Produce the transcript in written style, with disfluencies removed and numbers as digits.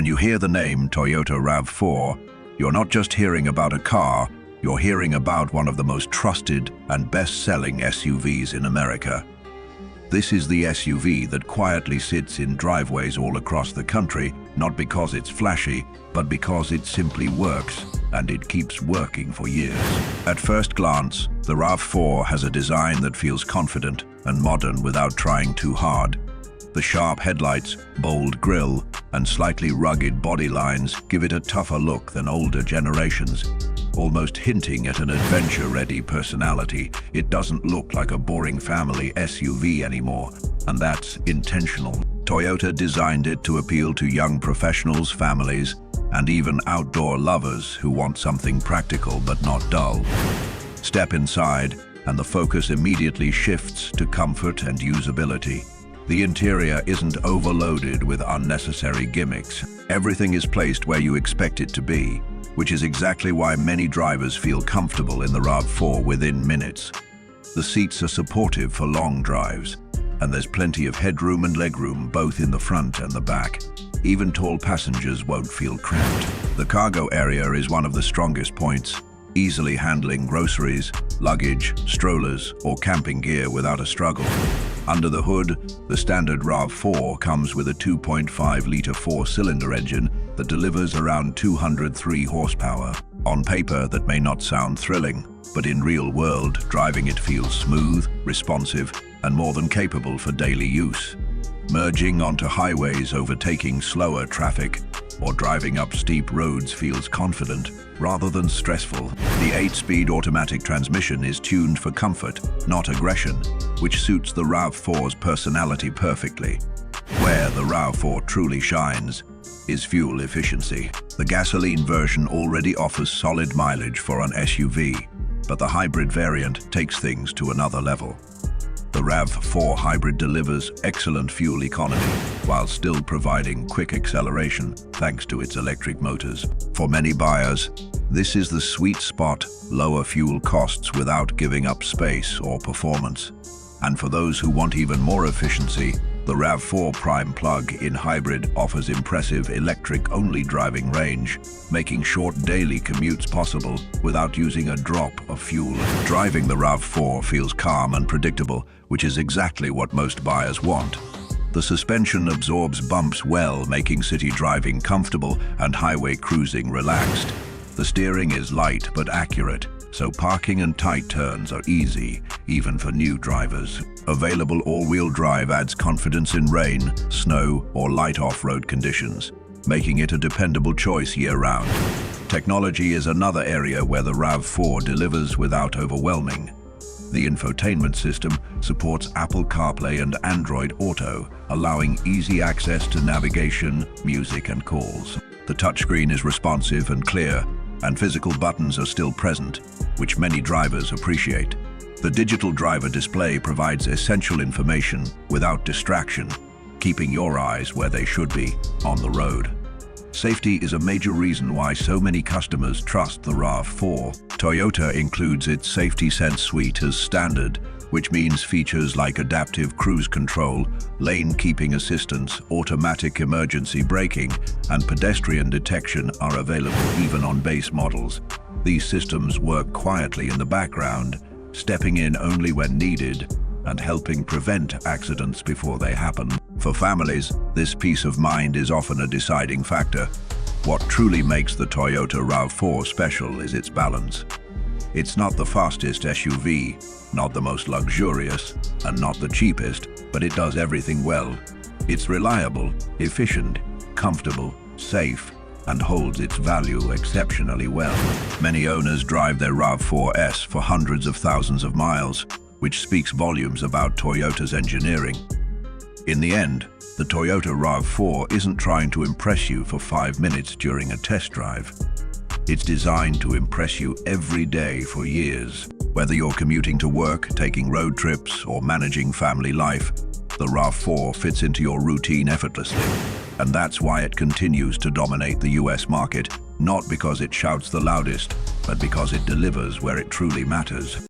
When you hear the name Toyota RAV4, you're not just hearing about a car, you're hearing about one of the most trusted and best-selling SUVs in America. This is the SUV that quietly sits in driveways all across the country, not because it's flashy, but because it simply works, and it keeps working for years. At first glance, the RAV4 has a design that feels confident and modern without trying too hard. The sharp headlights, bold grille, and slightly rugged body lines give it a tougher look than older generations, almost hinting at an adventure-ready personality. It doesn't look like a boring family SUV anymore, and that's intentional. Toyota designed it to appeal to young professionals, families, and even outdoor lovers who want something practical but not dull. Step inside, and the focus immediately shifts to comfort and usability. The interior isn't overloaded with unnecessary gimmicks. Everything is placed where you expect it to be, which is exactly why many drivers feel comfortable in the RAV4 within minutes. The seats are supportive for long drives, and there's plenty of headroom and legroom both in the front and the back. Even tall passengers won't feel cramped. The cargo area is one of the strongest points, easily handling groceries, luggage, strollers, or camping gear without a struggle. Under the hood, the standard RAV4 comes with a 2.5-litre four-cylinder engine that delivers around 203 horsepower. On paper, that may not sound thrilling, but in real world, driving it feels smooth, responsive, and more than capable for daily use. Merging onto highways, overtaking slower traffic, or driving up steep roads feels confident rather than stressful. The 8-speed automatic transmission is tuned for comfort, not aggression, which suits the RAV4's personality perfectly. Where the RAV4 truly shines is fuel efficiency. The gasoline version already offers solid mileage for an SUV, but the hybrid variant takes things to another level. The RAV4 hybrid delivers excellent fuel economy while still providing quick acceleration thanks to its electric motors. For many buyers, this is the sweet spot: lower fuel costs without giving up space or performance. And for those who want even more efficiency, the RAV4 Prime plug-in hybrid offers impressive electric-only driving range, making short daily commutes possible without using a drop of fuel. Driving the RAV4 feels calm and predictable, which is exactly what most buyers want. The suspension absorbs bumps well, making city driving comfortable and highway cruising relaxed. The steering is light but accurate, so parking and tight turns are easy, even for new drivers. Available all-wheel drive adds confidence in rain, snow, or light off-road conditions, making it a dependable choice year-round. Technology is another area where the RAV4 delivers without overwhelming. The infotainment system supports Apple CarPlay and Android Auto, allowing easy access to navigation, music, and calls. The touchscreen is responsive and clear, and physical buttons are still present, which many drivers appreciate. The digital driver display provides essential information without distraction, keeping your eyes where they should be, on the road. Safety is a major reason why so many customers trust the RAV4. Toyota includes its Safety Sense suite as standard, which means features like adaptive cruise control, lane keeping assistance, automatic emergency braking, and pedestrian detection are available even on base models. These systems work quietly in the background, stepping in only when needed and helping prevent accidents before they happen. For families, this peace of mind is often a deciding factor. What truly makes the Toyota RAV4 special is its balance. It's not the fastest SUV, not the most luxurious, and not the cheapest, but it does everything well. It's reliable, efficient, comfortable, safe, and holds its value exceptionally well. Many owners drive their RAV4S for hundreds of thousands of miles, which speaks volumes about Toyota's engineering. In the end, the Toyota RAV4 isn't trying to impress you for 5 minutes during a test drive. It's designed to impress you every day for years. Whether you're commuting to work, taking road trips, or managing family life, the RAV4 fits into your routine effortlessly. And that's why it continues to dominate the US market, not because it shouts the loudest, but because it delivers where it truly matters.